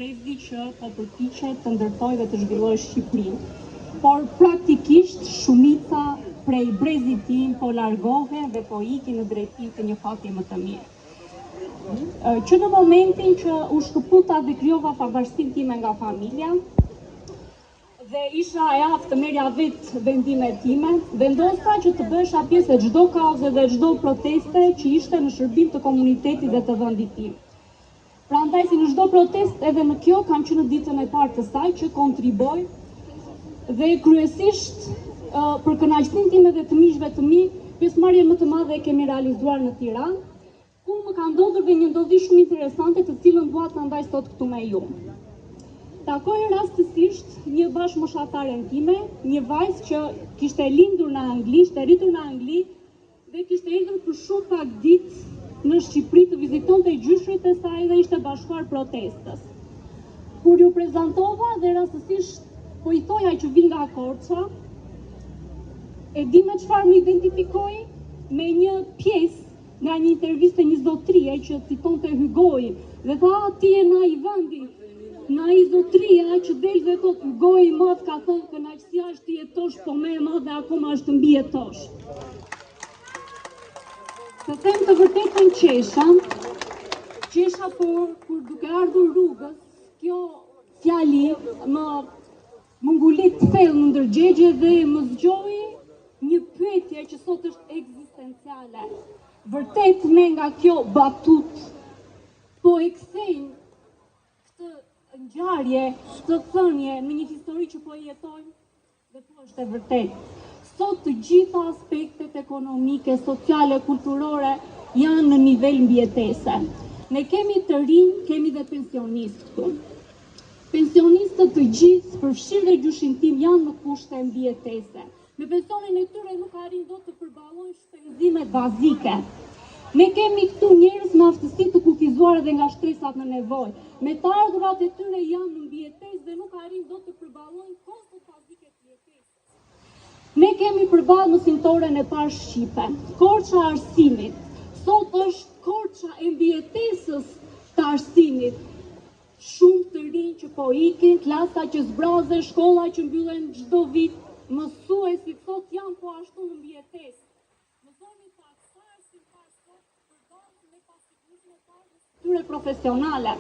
Brezi që po përpiqet të ndërtojë dhe të zhvillojë Shqipërinë. Por praktikisht shumica prej brezit tim po largohen dhe po ikin në drejtim të një fati më të mirë. Që në momentin që u shkëputa dhe krijova pavarësinë time nga familja dhe isha e aftë të merja vetë vendimet time, vendosa që të bësha pjesë e çdo kauze dhe çdo proteste që ishte në shërbim të komunitetit dhe të vendit tim. Prandaj si në çdo protest edhe në kjo kam qenë në ditën e parë të saj që kontriboj dhe kryesisht për kënaqësinë time dhe të miqve të mi, pjesëmarrjen më të madhe e kemi realizuar në Tiranë, ku më ka ndodhur dhe një ndodhi shumë interesante të cilën dua ta ndaj sot këtu me ju. Takoj rastësisht një bashkëmoshatare time, një vajzë që kishte lindur në Angli, ishte rritur në Angli dhe kishte ardhur për shumë pak ditë në Shqipëri të vizitonte gjyshrit e saj dhe ishte bashkuar protestës. Kur ju prezantova dhe rastësisht po i thoja që vi nga Korça, e di me çfarë më identifikoi? Me një pjesë nga një intervistë një zotrie që citonte Hugoi dhe tha ti je na i vendi, na i zotria që del dhe thot Hugoi i madh ka thënë kënaqësia është të jetosh, po më e madhe akoma është të mbijetosh. Të them të vërtetën qesha por kur duke ardhur rrugës, kjo fjali më ngulit thellë në ndërgjegje dhe më zgjoi një pyetje që sot është ekzistenciale. Vërtet ne nga kjo batut po e kthejmë këtë ngjarje, këtë thënie në një histori që po jetojmë dhe po është e vërtetë. Sot të gjitha aspektet ekonomike, sociale, kulturore janë në nivel mbijetese. Ne kemi të rinj, kemi dhe pensionistë këtu. Pensionistët të gjithë, përfshirë dhe gjyshin tim, janë në kushte mbijetese. Me pensionin e tyre nuk arrin dot të përballojnë shpenzimet bazike. Ne kemi këtu njerëz me aftësi të kufizuar dhe nga shtresat në nevojë. Me të ardhurat e tyre janë në mbijetesë dhe nuk arrin dot të përballojnë kostot bazike të mbijetesës. Ne kemi përballë mësimtoren e parë shqipe, Korça e arsimit. Sot është Korça e mbijetesës të arsimit. Shumë të rinj që po ikin, klasa që zbrazen, shkolla që mbyllen çdo vit, mësuesit sot janë po ashtu në mbijetesë. Mësoni sa arsimtar sot përballen me pasigurisën e tyre profesionale.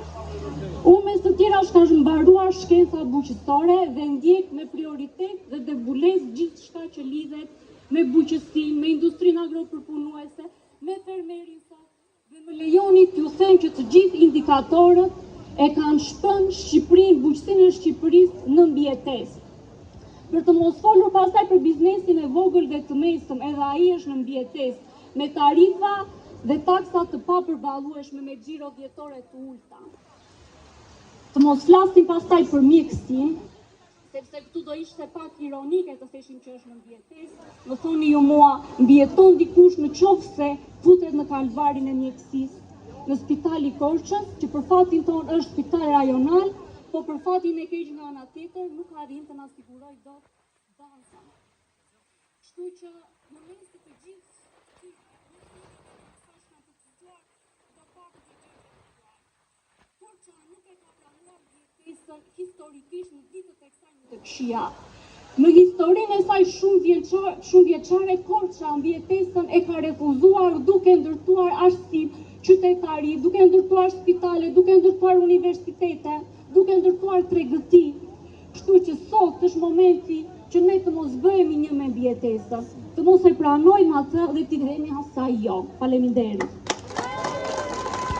Unë mes të tjera kam mbaruar shkenca bujqësore dhe ndjek me prioritet dhe debulez gjithçka që lidhet me bujqësinë, me industrinë agropërpunuese, me fermerinë dhe më lejoni t'ju them që të gjithë indikatorët e kanë shpënë Shqipërinë, bujqësinë e Shqipërisë në mbijetesë. Për të mos folur pastaj për biznesin e vogël dhe të mesëm, edhe ai është në mbijetesë, me tarifa dhe taksa të papërballueshme me xhiro vjetore të ulta. Të mos flasim pastaj për mjekësinë, sepse këtu do ishte pak ironike të theshim që është në mbijetesë. Më thoni ju mua, mbijeton dikush në qoftë se futet në kalvarin e mjekësisë, në Spitali Korçës, që për fatin ton është spital rajonal, po për fatin e keq nga ana tjetër nuk arrin të na sigurojë dot baza. Kështu që në mes të gjithë Korça nuk e ka planuar mbijetesën historikisht në ditët e kësaj të këqija. Në historinë e saj shumë vjeçare, Korça mbijetesën e ka refuzuar duke ndërtuar arsim, qytetari, duke ndërtuar spitale, duke ndërtuar universitete, duke ndërtuar tregëti. Kështu që sot është momenti që ne të mos bëhemi një me mbijetesën, të mos e pranojmë atë dhe t'i themi asaj jo. Faleminderit.